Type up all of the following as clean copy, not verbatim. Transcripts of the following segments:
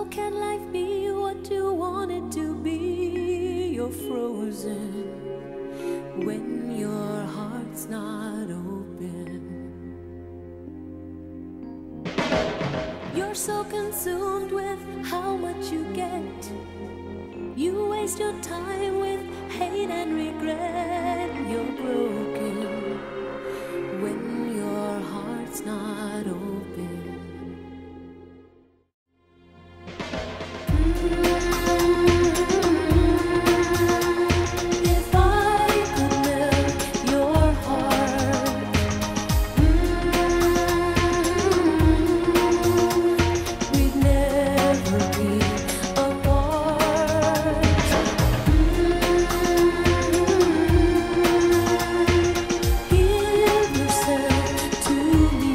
How can life be what you want it to be? You're frozen when your heart's not open. You're so consumed with how much you get. You waste your time with hate and regret. You're broken when your heart's not open. If I could melt your heart, we'd never be apart. Give yourself to me.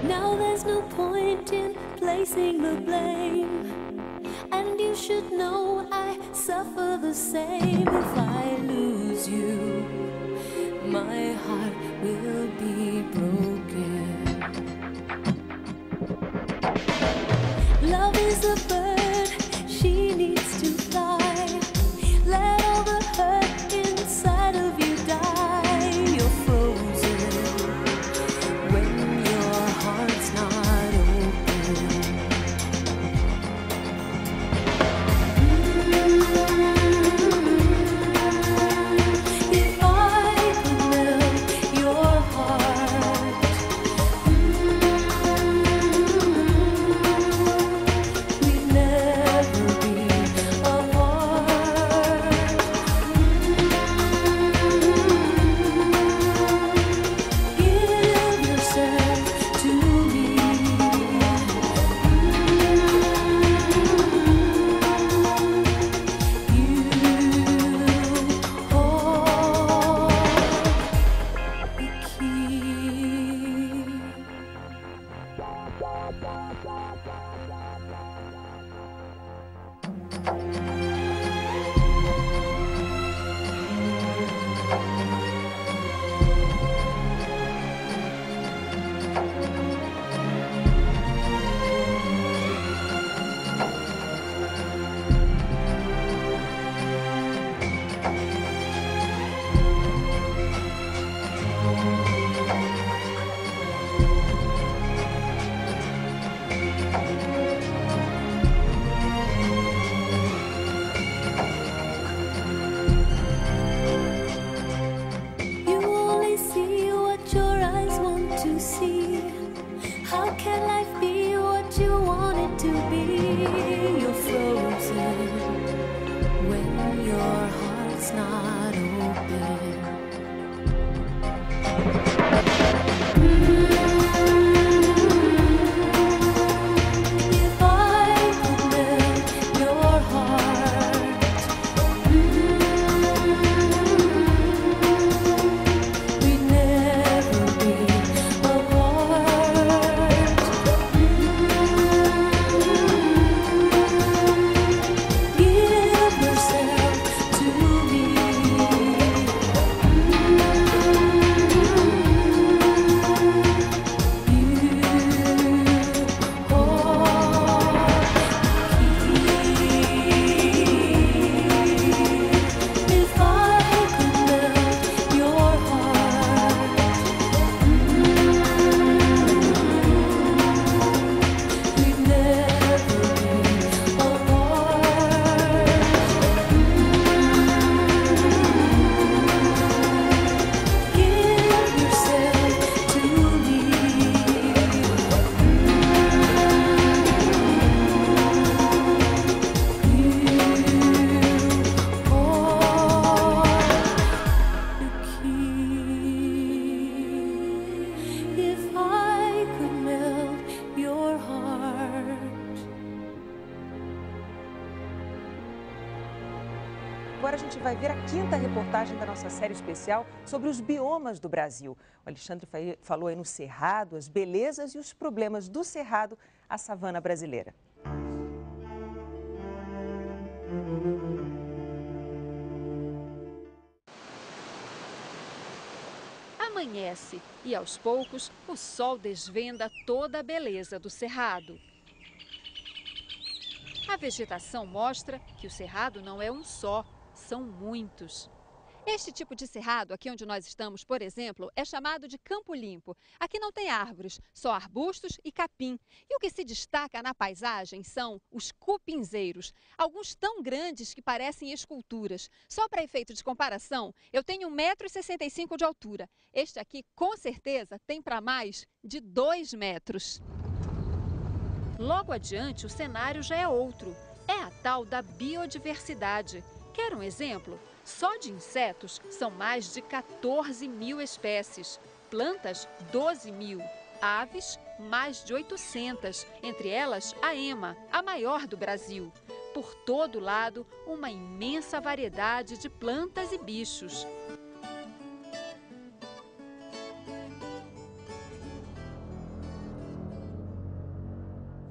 Now there's no point in placing the blame, and you should know I suffer the same. If I lose you, my heart will be broken. Love is a bird, she needs to fly. Let all the hurt inside of you die. You're frozen when your heart's not open. If I could melt your heart, we'd never be apart. Give yourself to me. You hold the key. agora a gente vai ver a 5ª reportagem da nossa série especial sobre os biomas do Brasil. O Alexandre falou aí no Cerrado, as belezas e os problemas do Cerrado, a savana brasileira. Amanhece e, aos poucos, o sol desvenda toda a beleza do Cerrado. A vegetação mostra que o Cerrado não é um só, são muitos. Este tipo de cerrado, aqui onde nós estamos, por exemplo, é chamado de Campo Limpo. Aqui não tem árvores, só arbustos e capim. E o que se destaca na paisagem são os cupinzeiros, alguns tão grandes que parecem esculturas. Só para efeito de comparação, eu tenho 1,65 m de altura. Este aqui, com certeza, tem para mais de 2 metros. Logo adiante, o cenário já é outro. É a tal da biodiversidade. Quer um exemplo? Só de insetos são mais de 14 mil espécies, plantas 12 mil, aves mais de 800, entre elas a ema, a maior do Brasil. Por todo lado, uma imensa variedade de plantas e bichos.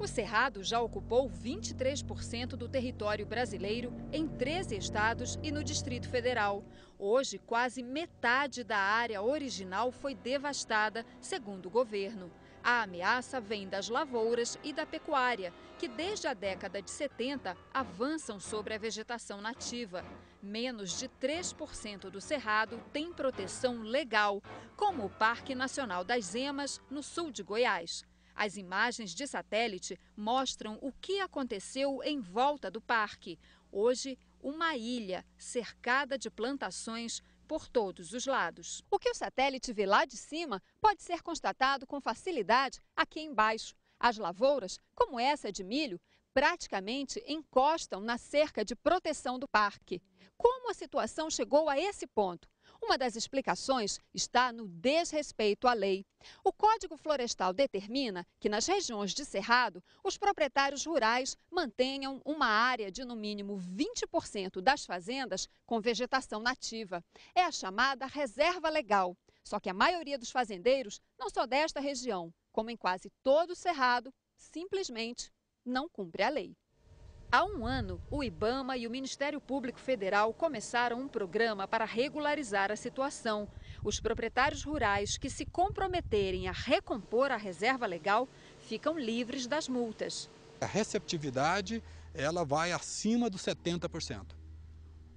O Cerrado já ocupou 23% do território brasileiro em 13 estados e no Distrito Federal. Hoje, quase metade da área original foi devastada, segundo o governo. A ameaça vem das lavouras e da pecuária, que desde a década de 70 avançam sobre a vegetação nativa. Menos de 3% do Cerrado tem proteção legal, como o Parque Nacional das Emas, no sul de Goiás. As imagens de satélite mostram o que aconteceu em volta do parque. Hoje, uma ilha cercada de plantações por todos os lados. O que o satélite vê lá de cima pode ser constatado com facilidade aqui embaixo. As lavouras, como essa de milho, praticamente encostam na cerca de proteção do parque. Como a situação chegou a esse ponto? Uma das explicações está no desrespeito à lei. O Código Florestal determina que nas regiões de cerrado, os proprietários rurais mantenham uma área de no mínimo 20% das fazendas com vegetação nativa. É a chamada reserva legal. Só que a maioria dos fazendeiros, não só desta região, como em quase todo o cerrado, simplesmente não cumpre a lei. Há um ano, o IBAMA e o Ministério Público Federal começaram um programa para regularizar a situação. Os proprietários rurais que se comprometerem a recompor a reserva legal ficam livres das multas. A receptividade ela vai acima dos 70%,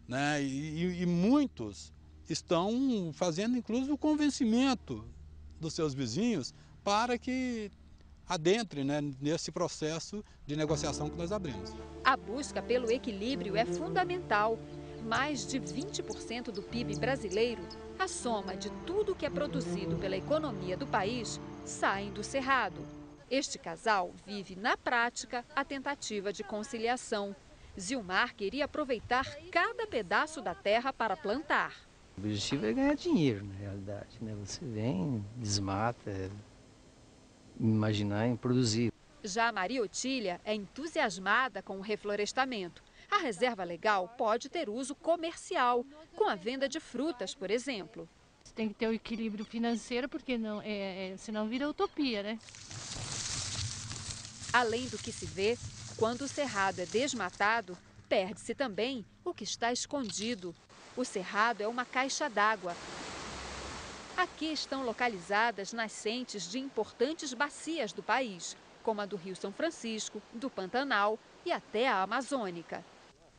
né? E muitos estão fazendo inclusive o convencimento dos seus vizinhos para que adentre, né, nesse processo de negociação que nós abrimos. A busca pelo equilíbrio é fundamental. Mais de 20% do PIB brasileiro, a soma de tudo que é produzido pela economia do país, saem do Cerrado. Este casal vive na prática a tentativa de conciliação. Zilmar queria aproveitar cada pedaço da terra para plantar. O objetivo é ganhar dinheiro, na realidade, né? Você vem, desmata, imaginar em produzir. Já a Maria Otília é entusiasmada com o reflorestamento. A reserva legal pode ter uso comercial, com a venda de frutas, por exemplo. Você tem que ter o equilíbrio financeiro, porque senão vira utopia, né? Além do que se vê, quando o cerrado é desmatado, perde-se também o que está escondido. O cerrado é uma caixa d'água. Aqui estão localizadas nascentes de importantes bacias do país, como a do Rio São Francisco, do Pantanal e até a Amazônica.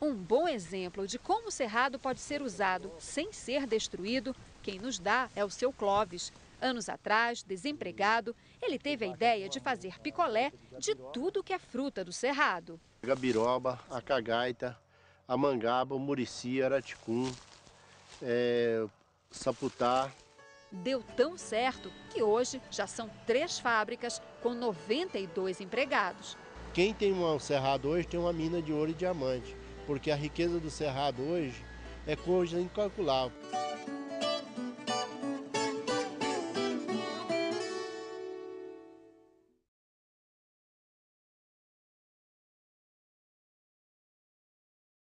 Um bom exemplo de como o cerrado pode ser usado sem ser destruído, quem nos dá é o seu Clóvis. Anos atrás, desempregado, ele teve a ideia de fazer picolé de tudo que é fruta do cerrado. A gabiroba, a cagaita, a mangaba, o murici, araticum, saputá. Deu tão certo que hoje já são 3 fábricas com 92 empregados. Quem tem um cerrado hoje tem uma mina de ouro e diamante, porque a riqueza do cerrado hoje é coisa incalculável.